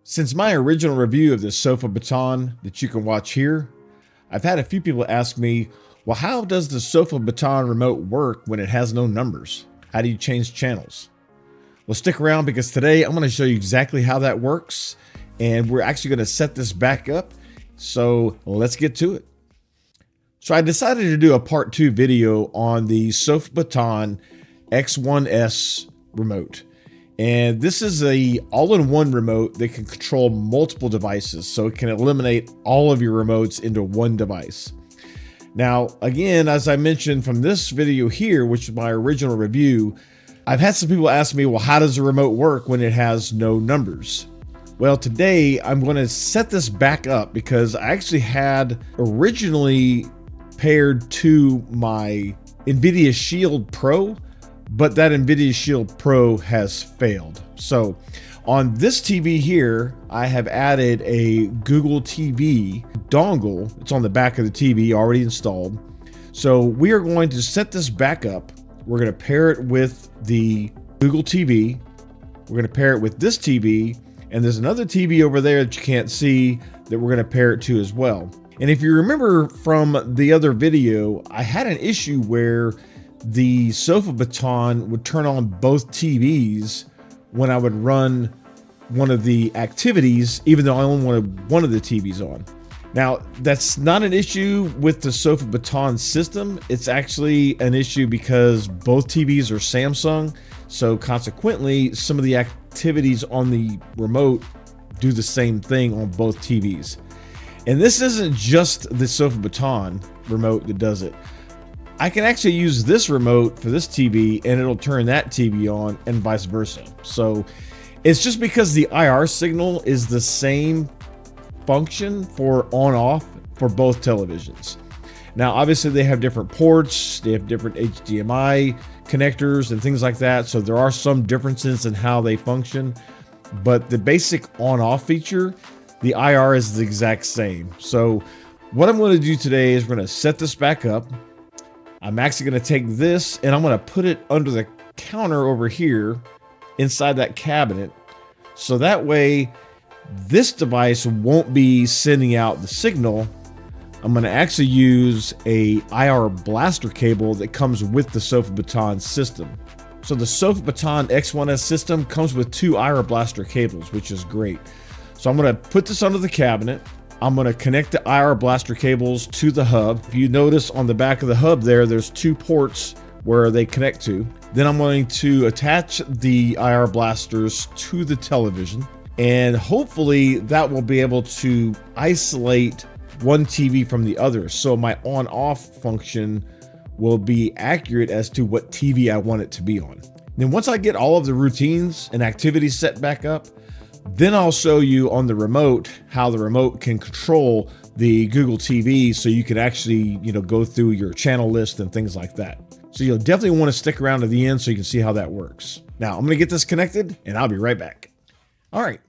Since my original review of the Sofa Baton that you can watch here, I've had a few people ask me, well, how does the Sofa Baton remote work when it has no numbers? How do you change channels? Well, stick around because today I'm going to show you exactly how that works, and we're actually going to set this back up. So let's get to it. So I decided to do a part 2 video on the Sofabaton X1S remote. And this is a all-in-one remote that can control multiple devices, so it can eliminate all of your remotes into one device. Now, again, as I mentioned from this video here, which is my original review, I've had some people ask me, well, how does the remote work when it has no numbers? Well, today I'm going to set this back up because I actually had originally paired to my NVIDIA Shield Pro, but that NVIDIA Shield Pro has failed. So on this TV here, I have added a Google TV dongle. It's on the back of the TV already installed. So we are going to set this back up. We're going to pair it with the Google TV. We're going to pair it with this TV, and there's another TV over there that you can't see that we're going to pair it to as well. And if you remember from the other video, I had an issue where the Sofabaton would turn on both TVs when I would run one of the activities, even though I only wanted one of the TVs on. Now, that's not an issue with the Sofabaton system. It's actually an issue because both TVs are Samsung. So consequently, some of the activities on the remote do the same thing on both TVs. And this isn't just the Sofabaton remote that does it. I can actually use this remote for this TV and it'll turn that TV on and vice versa. So it's just because the IR signal is the same function for on-off for both televisions. Now, obviously they have different ports, they have different HDMI connectors and things like that. So there are some differences in how they function, but the basic on-off feature, the IR is the exact same. So what I'm going to do today is we're going to set this back up. I'm actually going to take this and I'm going to put it under the counter over here inside that cabinet. So that way this device won't be sending out the signal. I'm going to actually use a IR blaster cable that comes with the Sofabaton system. So the Sofabaton X1S system comes with 2 IR blaster cables, which is great. So I'm going to put this under the cabinet. I'm going to connect the IR blaster cables to the hub. If you notice on the back of the hub there's 2 ports where they connect to. Then I'm going to attach the IR blasters to the television, and hopefully that will be able to isolate one TV from the other. So my on-off function will be accurate as to what TV I want it to be on. Then once I get all of the routines and activities set back up, then I'll show you on the remote how the remote can control the Google TV so you can actually, go through your channel list and things like that. So you'll definitely want to stick around to the end so you can see how that works. Now I'm going to get this connected and I'll be right back. All right.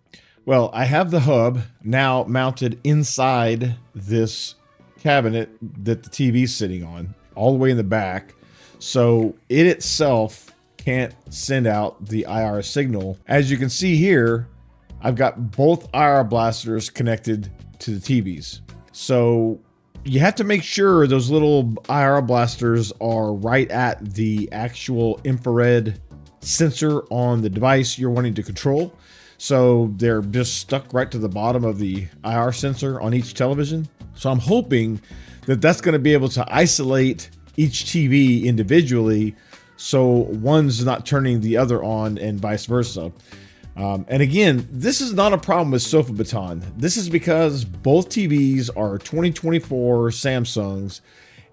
Well, I have the hub now mounted inside this cabinet that the TV is sitting on, all the way in the back. So it itself can't send out the IR signal. As you can see here, I've got both IR blasters connected to the TVs. So you have to make sure those little IR blasters are right at the actual infrared sensor on the device you're wanting to control. So they're just stuck right to the bottom of the IR sensor on each television. So I'm hoping that that's going to be able to isolate each TV individually so one's not turning the other on and vice versa. And again, this is not a problem with Sofabaton. This is because both TVs are 2024 Samsungs,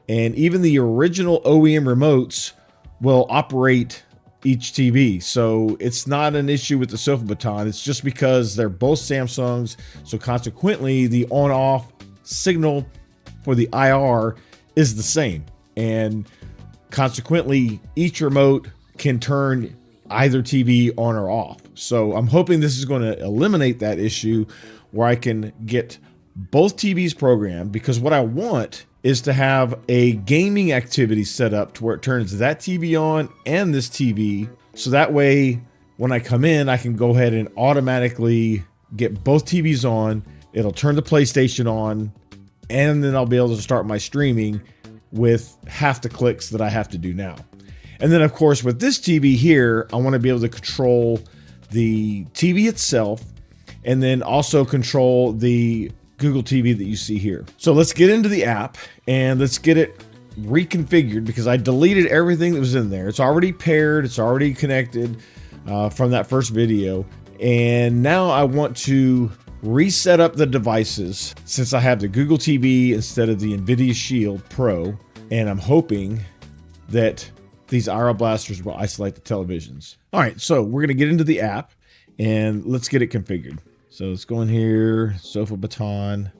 and even the original OEM remotes will operate each TV. So it's not an issue with the Sofabaton. It's just because they're both Samsungs. So consequently, the on-off signal for the IR is the same. And consequently, each remote can turn either TV on or off. So I'm hoping this is going to eliminate that issue where I can get both TVs programmed, because what I want is to have a gaming activity set up to where it turns that TV on and this TV. So that way, when I come in, I can go ahead and automatically get both TVs on, it'll turn the PlayStation on, and then I'll be able to start my streaming with half the clicks that I have to do now. And then of course with this TV here, I want to be able to control the TV itself and then also control the Google TV that you see here. So let's get into the app and let's get it reconfigured because I deleted everything that was in there. It's already paired, it's already connected from that first video. And now I want to reset up the devices since I have the Google TV instead of the NVIDIA Shield Pro. And I'm hoping that these IR blasters will isolate the televisions. All right, so we're gonna get into the app and let's get it configured. So let's go in here, Sofabaton.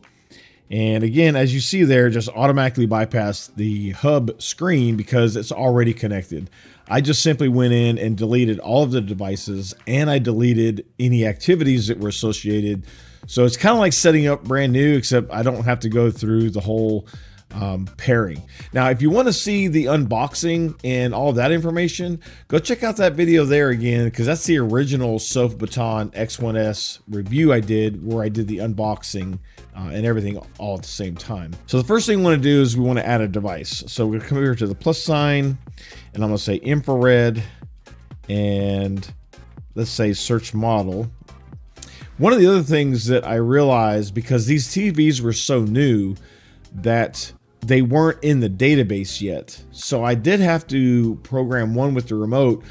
And again, as you see there, just automatically bypass the hub screen because it's already connected. I just simply went in and deleted all of the devices and I deleted any activities that were associated. So it's kind of like setting up brand new, except I don't have to go through the whole pairing. Now, if you want to see the unboxing and all of that information, go check out that video there again, because that's the original Sofabaton X1S review I did, where I did the unboxing and everything all at the same time. So the first thing we want to do is we want to add a device. So we're going to come here to the plus sign and I'm going to say infrared and let's say search model. One of the other things that I realized, because these TVs were so new, that they weren't in the database yet. So I did have to program one with the remote,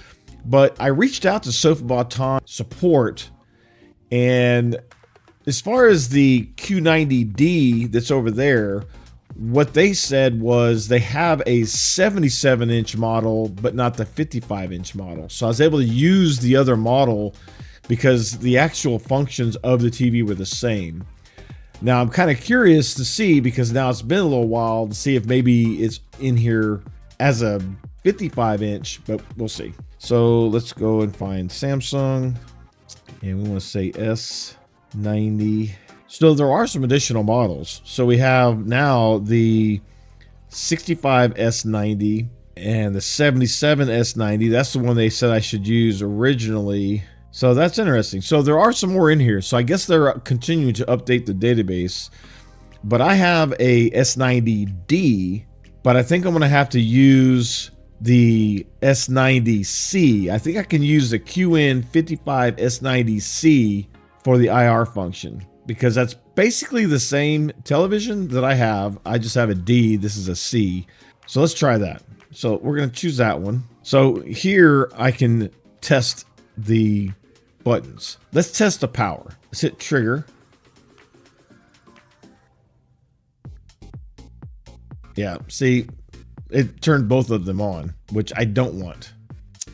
but I reached out to Sofabaton support, and as far as the Q90D that's over there, what they said was they have a 77-inch model, but not the 55-inch model. So I was able to use the other model because the actual functions of the TV were the same. Now I'm kind of curious to see, because now it's been a little while, to see if maybe it's in here as a 55-inch, but we'll see. So let's go and find Samsung, and we want to say S90. So there are some additional models. So we have now the 65S90 and the 77S90. That's the one they said I should use originally. So that's interesting. So there are some more in here. So I guess they're continuing to update the database. But I have a S90D, but I think I'm going to have to use the S90C. I think I can use the QN55 S90C for the IR function, because that's basically the same television that I have. I just have a D. This is a C. So let's try that. So we're going to choose that one. So here I can test the buttons. Let's test the power. Let's hit trigger. Yeah, see, it turned both of them on, which I don't want.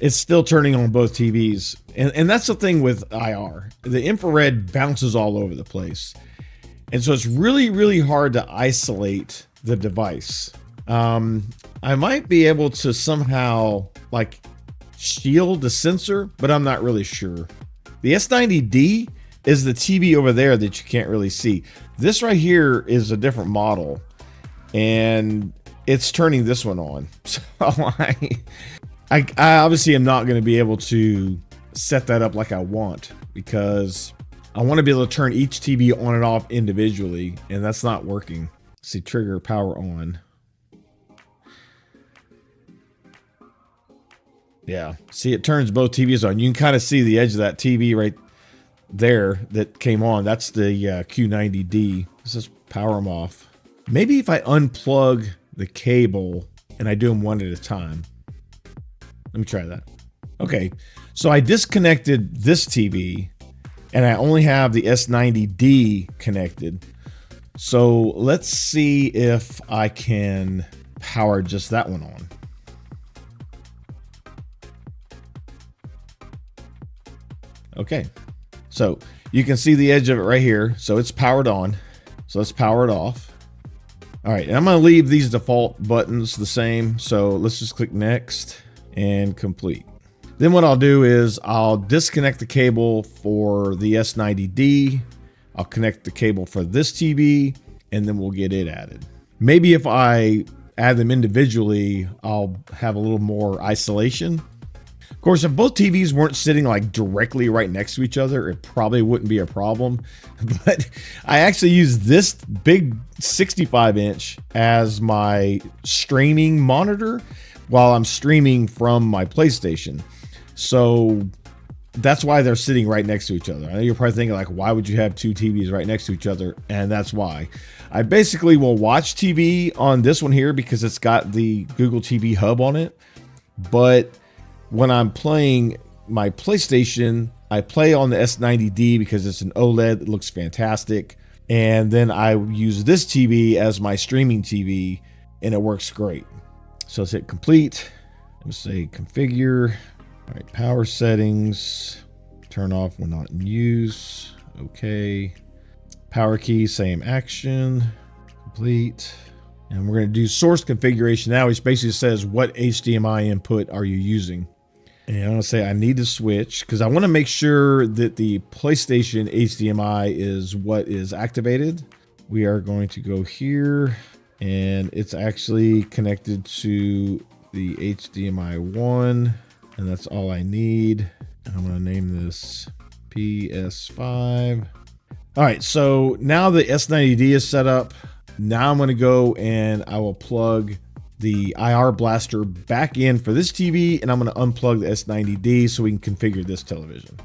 It's still turning on both TVs. And that's the thing with IR. The infrared bounces all over the place. And so it's really, really hard to isolate the device. I might be able to somehow like shield the sensor, but I'm not really sure. The S90D is the TV over there that you can't really see. This right here is a different model, and it's turning this one on. So I obviously am not going to be able to set that up like I want, because I want to be able to turn each TV on and off individually, and that's not working. See, trigger power on. Yeah, see, it turns both TVs on. You can kind of see the edge of that TV right there that came on. That's the Q90D. Let's just power them off. Maybe if I unplug the cable and I do them one at a time. Let me try that. Okay, so I disconnected this TV and I only have the S90D connected. So let's see if I can power just that one on. Okay, so you can see the edge of it right here. So it's powered on. So let's power it off. All right, and I'm going to leave these default buttons the same. So let's just click next and complete. Then what I'll do is I'll disconnect the cable for the S90D. I'll connect the cable for this TV, and then we'll get it added. Maybe if I add them individually, I'll have a little more isolation. Of course, if both TVs weren't sitting like directly right next to each other, it probably wouldn't be a problem. But I actually use this big 65-inch as my streaming monitor while I'm streaming from my PlayStation. So that's why they're sitting right next to each other. I know you're probably thinking like, why would you have two TVs right next to each other? And that's why. I basically will watch TV on this one here because it's got the Google TV hub on it. But when I'm playing my PlayStation, I play on the S90D because it's an OLED. It looks fantastic. And then I use this TV as my streaming TV, and it works great. So let's hit complete. Let's say configure. All right, power settings. Turn off when not in use. Okay. Power key, same action. Complete. And we're going to do source configuration now, which basically says what HDMI input are you using. And I'm going to say I need to switch because I want to make sure that the PlayStation HDMI is what is activated. We are going to go here, and it's actually connected to the HDMI 1, and that's all I need. And I'm going to name this PS5. All right, so now the S90D is set up. Now I'm going to go and I will plug the IR blaster back in for this TV, and I'm going to unplug the S90D so we can configure this television.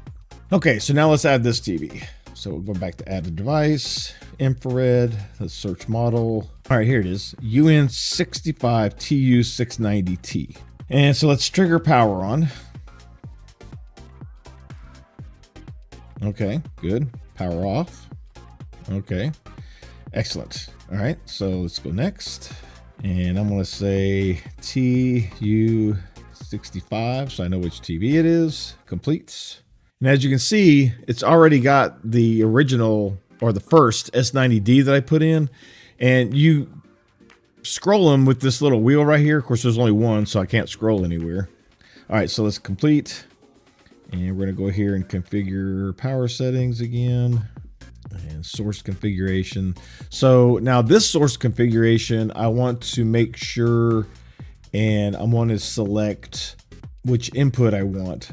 Okay, so now let's add this TV. So we'll go back to add a device, infrared, let's search model. All right, here it is, UN65TU690T. And so let's trigger power on. Okay, good. Power off. Okay, excellent. All right, so let's go next. And I'm going to say TU65 so I know which TV it is. Complete. And as you can see, it's already got the original or the first S90D that I put in. And you scroll them with this little wheel right here. Of course, there's only one, so I can't scroll anywhere. All right, so let's complete. And we're going to go here and configure power settings again. And source configuration. So now this source configuration, I want to make sure, and I want to select which input I want.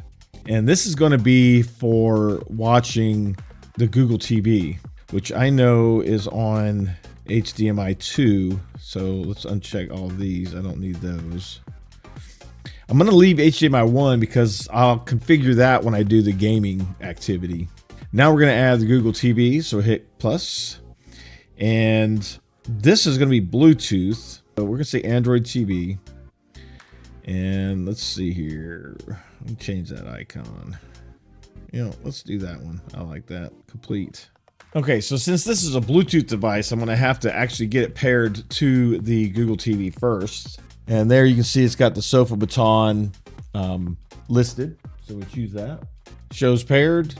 And this is going to be for watching the Google TV, which I know is on HDMI 2. So let's uncheck all of these. I don't need those. I'm going to leave HDMI 1 because I'll configure that when I do the gaming activity. Now we're going to add the Google TV, so hit plus. And this is going to be Bluetooth. So we're going to say Android TV. And let's see here. Let me change that icon. Let's do that one. I like that. Complete. Okay, so since this is a Bluetooth device, I'm going to have to actually get it paired to the Google TV first. And there you can see it's got the Sofa Baton listed. So we choose that. Shows paired,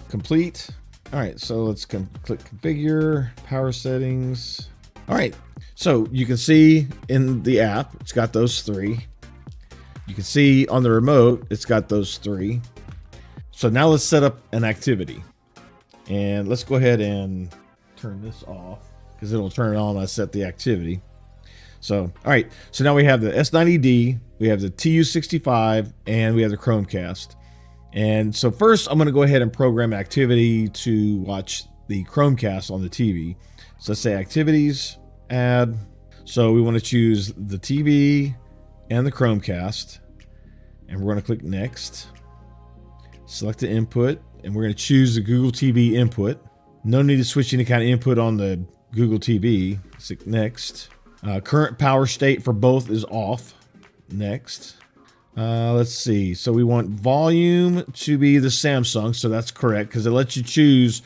complete. All right, so let's click configure, power settings. All right, so you can see in the app, it's got those three. You can see on the remote, it's got those three. So now let's set up an activity. And let's go ahead and turn this off because it'll turn on when I set the activity. So, all right, so now we have the S90D, we have the TU65, and we have the Chromecast. And so first I'm going to go ahead and program activity to watch the Chromecast on the TV. So let's say activities, add. So we want to choose the TV and the Chromecast. And we're going to click next. Select the input. And we're going to choose the Google TV input. No need to switch any kind of input on the Google TV. Click next. Current power state for both is off. Next. Let's see. So we want volume to be the Samsung. So that's correct because it lets you choose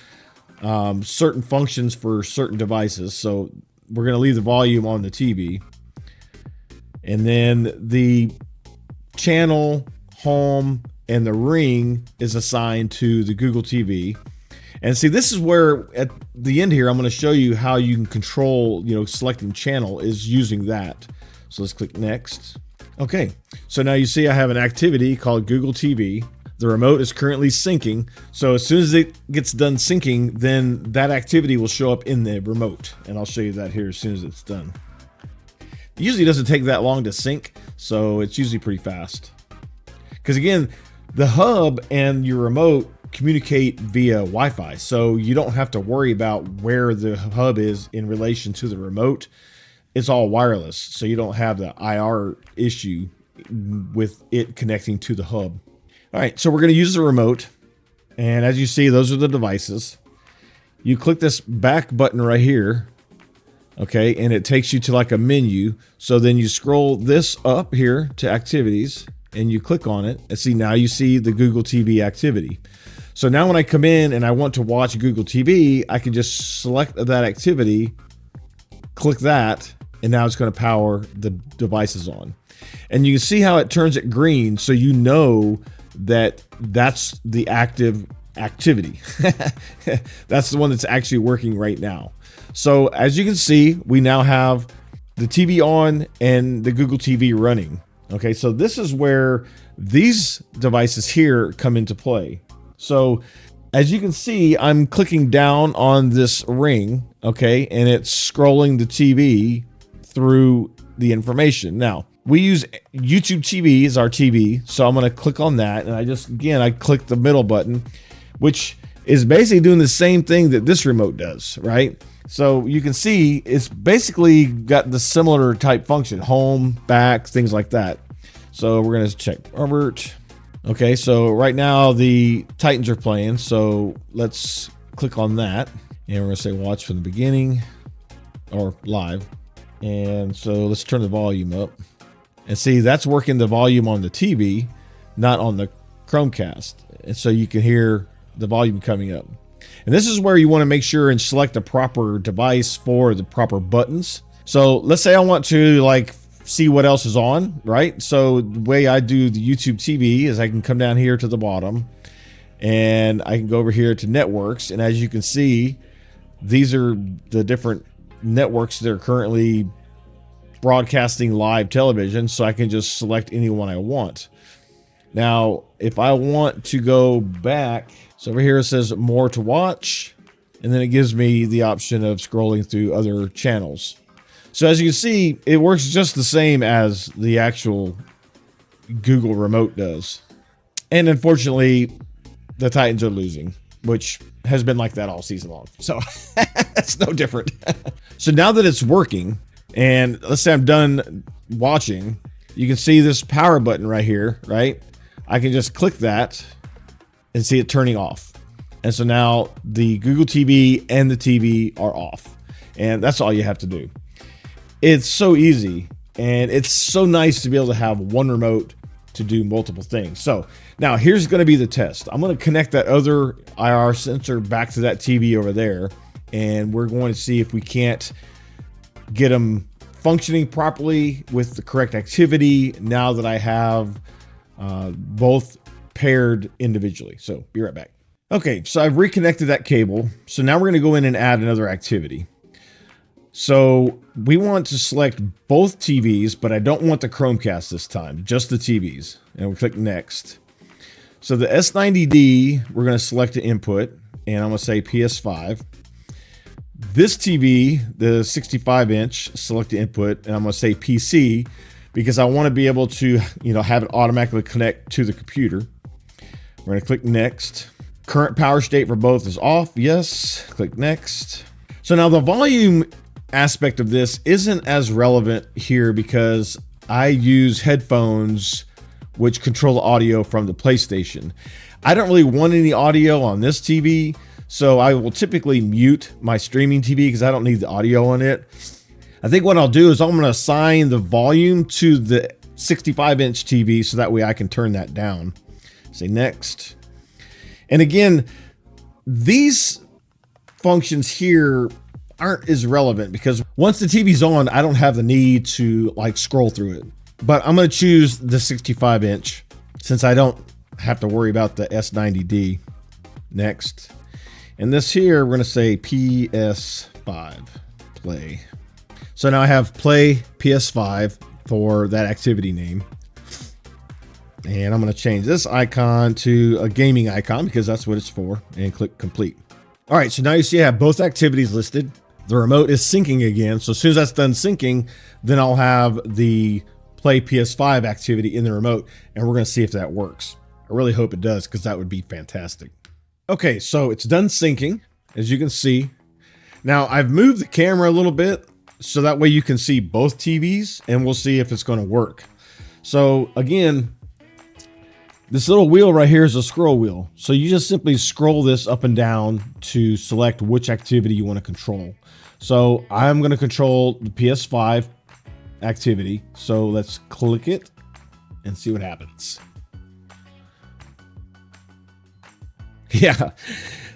certain functions for certain devices. So we're going to leave the volume on the TV. And then the channel, home, and the ring is assigned to the Google TV. And see, this is where at the end here, I'm going to show you how you can control, selecting channel is using that. So let's click next. Okay, so now you see I have an activity called Google TV. The remote is currently syncing. So as soon as it gets done syncing, then that activity will show up in the remote. And I'll show you that here as soon as it's done. It usually doesn't take that long to sync, so it's usually pretty fast. Because again, the hub and your remote communicate via Wi-Fi, so you don't have to worry about where the hub is in relation to the remote. It's all wireless, so you don't have the IR issue with it connecting to the hub. All right, so we're going to use the remote, and as you see, those are the devices. You click this back button right here, okay, and it takes you to like a menu. So then you scroll this up here to activities, and you click on it, and see, now you see the Google TV activity. So now when I come in and I want to watch Google TV, I can just select that activity, click that, and now it's going to power the devices on. And you can see how it turns it green, so you know that that's the active activity. That's the one that's actually working right now. So as you can see, we now have the TV on and the Google TV running. Okay, so this is where these devices here come into play. So as you can see, I'm clicking down on this ring, okay, and it's scrolling the TV through the information. Now, we use YouTube TV as our TV, so I'm going to click on that, and I click the middle button, which is basically doing the same thing that this remote does, right? So you can see it's basically got the similar type function, home, back, things like that. So we're going to check Robert. Okay, so right now the Titans are playing, so let's click on that, and we're going to say watch from the beginning or live. And so let's turn the volume up, and see, that's working the volume on the TV, not on the Chromecast. And so you can hear the volume coming up. And this is where you want to make sure and select the proper device for the proper buttons. So let's say I want to like see what else is on, right? So the way I do the YouTube TV is I can come down here to the bottom, and I can go over here to networks. And as you can see, these are the different networks that are currently broadcasting live television. So I can just select any one I want. Now, if I want to go back, so over here it says more to watch, and then it gives me the option of scrolling through other channels. So as you can see, it works just the same as the actual Google remote does. And unfortunately, the Titans are losing, which has been like that all season long. So that's no different. So now that it's working, and let's say I'm done watching, you can see this power button right here, right? I can just click that and see it turning off. And so now the Google TV and the TV are off. And that's all you have to do. It's so easy, and it's so nice to be able to have one remote to do multiple things. So now here's going to be the test. I'm going to connect that other IR sensor back to that TV over there, and we're going to see if we can't get them functioning properly with the correct activity now that I have both paired individually. So be right back. Okay, so I've reconnected that cable. So now we're going to go in and add another activity. So we want to select both TVs, but I don't want the Chromecast this time, just the TVs. And we click next. So the S90D, we're going to select the input, and I'm going to say PS5. This TV, the 65-inch, select the input, and I'm going to say PC, because I want to be able to, have it automatically connect to the computer. We're going to click next. Current power state for both is off. Yes. Click next. So now the volume aspect of this isn't as relevant here because I use headphones which control the audio from the PlayStation. I don't really want any audio on this TV, so I will typically mute my streaming TV because I don't need the audio on it. I think what I'll do is I'm going to assign the volume to the 65-inch TV so that way I can turn that down. Say next. And again, these functions here aren't as relevant because once the TV's on, I don't have the need to like scroll through it. But I'm going to choose the 65-inch since I don't have to worry about the S90D. Next. And this here, we're going to say PS5 play. So now I have play PS5 for that activity name. And I'm going to change this icon to a gaming icon because that's what it's for, and click complete. All right, so now you see I have both activities listed. The remote is syncing again. So as soon as that's done syncing, then I'll have the play PS5 activity in the remote, and we're going to see if that works. I really hope it does, because that would be fantastic. Okay, so it's done syncing, as you can see. Now I've moved the camera a little bit so that way you can see both TVs, and we'll see if it's going to work. So again, this little wheel right here is a scroll wheel. So you just simply scroll this up and down to select which activity you want to control. So I'm going to control the PS5 activity. So let's click it and see what happens. Yeah,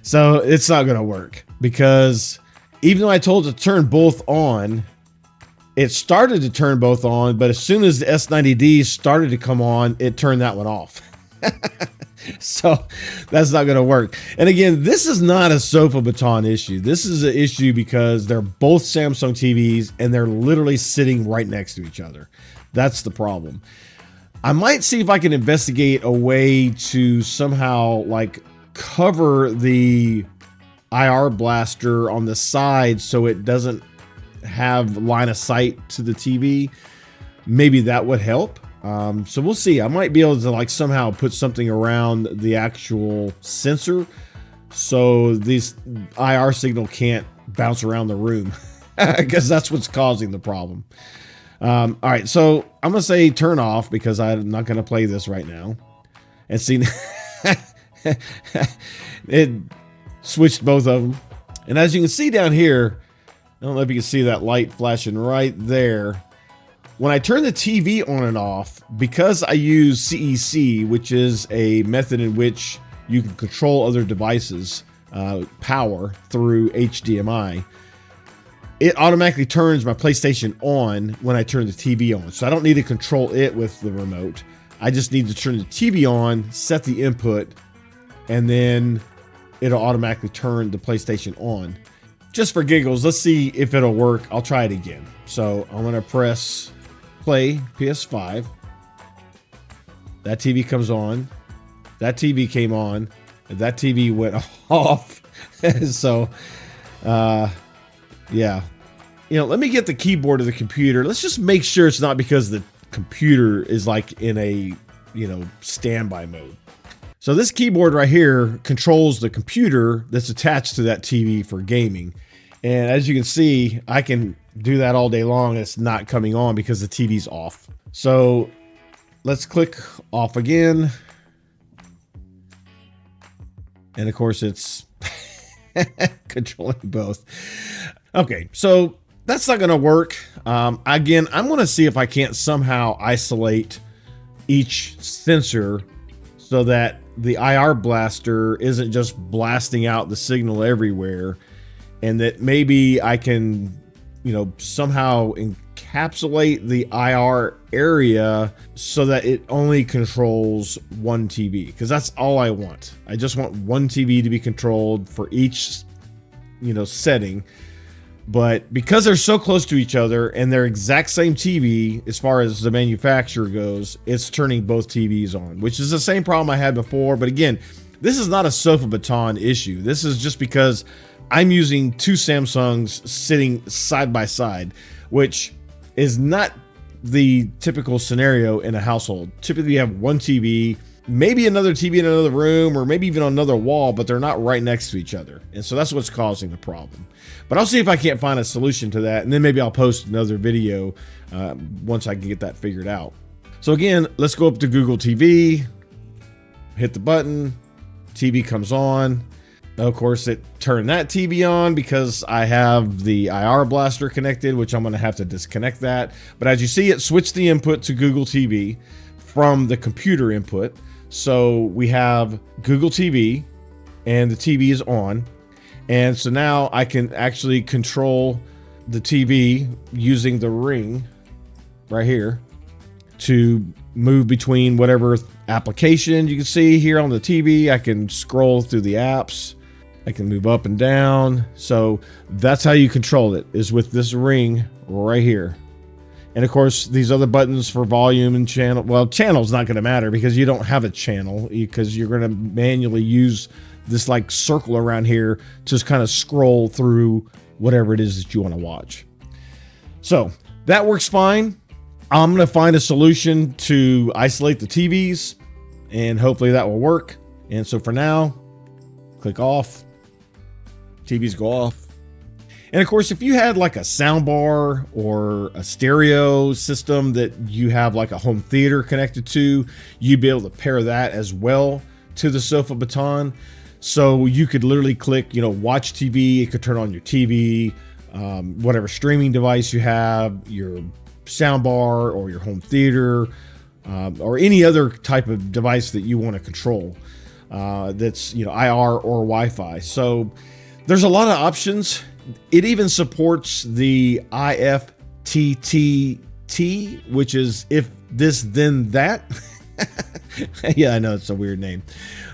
so it's not going to work, because even though I told it to turn both on, it started to turn both on, but as soon as the S90D started to come on, it turned that one off. So that's not going to work. And again, this is not a Sofabaton issue. This is an issue because they're both Samsung TVs and they're literally sitting right next to each other. That's the problem. I might see if I can investigate a way to somehow like cover the IR blaster on the side so it doesn't have line of sight to the TV. Maybe that would help. So we'll see. I might be able to like somehow put something around the actual sensor so this IR signal can't bounce around the room, because that's what's causing the problem. All right, so I'm gonna say turn off, because I'm not gonna play this right now. And see, it switched both of them. And as you can see down here, I don't know if you can see that light flashing right there. When I turn the TV on and off, because I use CEC, which is a method in which you can control other devices' power through HDMI, it automatically turns my PlayStation on when I turn the TV on. So I don't need to control it with the remote. I just need to turn the TV on, set the input, and then it'll automatically turn the PlayStation on. Just for giggles, let's see if it'll work. I'll try it again. So I'm gonna press play PS5. That TV comes on. That TV came on. And that TV went off. So, yeah. You know, let me get the keyboard of the computer. Let's just make sure it's not because the computer is like in a, you know, standby mode. So this keyboard right here controls the computer that's attached to that TV for gaming. And as you can see, I can do that all day long. It's not coming on because the TV's off. So let's click off again. And of course it's controlling both. Okay, so that's not gonna work. Again, I'm gonna see if I can't somehow isolate each sensor so that the IR blaster isn't just blasting out the signal everywhere, and that maybe I can, you know, somehow encapsulate the IR area so that it only controls one TV, because that's all I want. I just want one TV to be controlled for each, you know, setting. But because they're so close to each other and they're exact same TV as far as the manufacturer goes, it's turning both TVs on, which is the same problem I had before. But again, this is not a Sofabaton issue. This is just because I'm using two Samsungs sitting side by side, which is not the typical scenario in a household. Typically you have one TV, maybe another TV in another room, or maybe even on another wall, but they're not right next to each other. And so that's what's causing the problem. But I'll see if I can't find a solution to that, and then maybe I'll post another video once I can get that figured out. So again, let's go up to Google TV, hit the button, TV comes on. Of course, it turned that TV on because I have the IR blaster connected, which I'm gonna have to disconnect that. But as you see, it switched the input to Google TV from the computer input. So we have Google TV and the TV is on. And so now I can actually control the TV using the ring right here to move between whatever application you can see here on the TV. I can scroll through the apps. I can move up and down. So that's how you control it, is with this ring right here. And of course, these other buttons for volume and channel. Well, channel's not going to matter because you don't have a channel, because you're going to manually use this like circle around here to just kind of scroll through whatever it is that you want to watch. So that works fine. I'm going to find a solution to isolate the TVs, and hopefully that will work. And so for now, click off, TVs go off. And of course, if you had like a soundbar or a stereo system that you have like a home theater connected to, you'd be able to pair that as well to the Sofa Baton. So you could literally click, watch TV. It could turn on your TV, whatever streaming device you have, your soundbar or your home theater, or any other type of device that you want to control. That's IR or Wi-Fi. So there's a lot of options. It even supports the IFTTT, which is if this then that. Yeah, I know it's a weird name,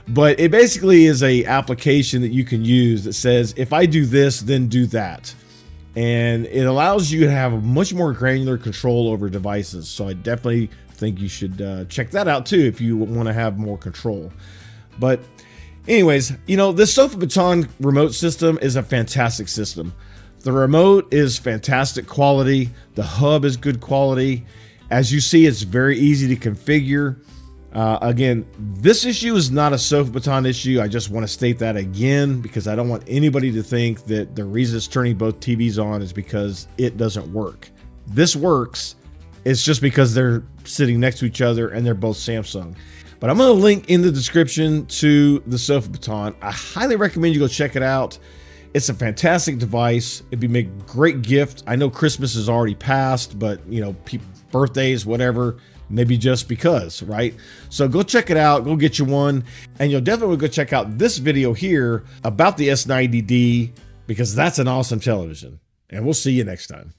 but it basically is a application that you can use that says if I do this, then do that. And it allows you to have much more granular control over devices. So I definitely think you should check that out too if you want to have more control. But anyways, this Sofa Baton remote system is a fantastic system. The remote is fantastic quality. The hub is good quality. As you see, it's very easy to configure. Again, this issue is not a Sofa Baton issue. I just want to state that again because I don't want anybody to think that the reason it's turning both TVs on is because it doesn't work. This works. It's just because they're sitting next to each other and they're both Samsung. But I'm going to link in the description to the Sofa Baton. I highly recommend you go check it out. It's a fantastic device. It'd be a great gift. I know Christmas is already passed, but birthdays, whatever, maybe just because, right? So go check it out. Go get you one. And you'll definitely go check out this video here about the S90D because that's an awesome television. And we'll see you next time.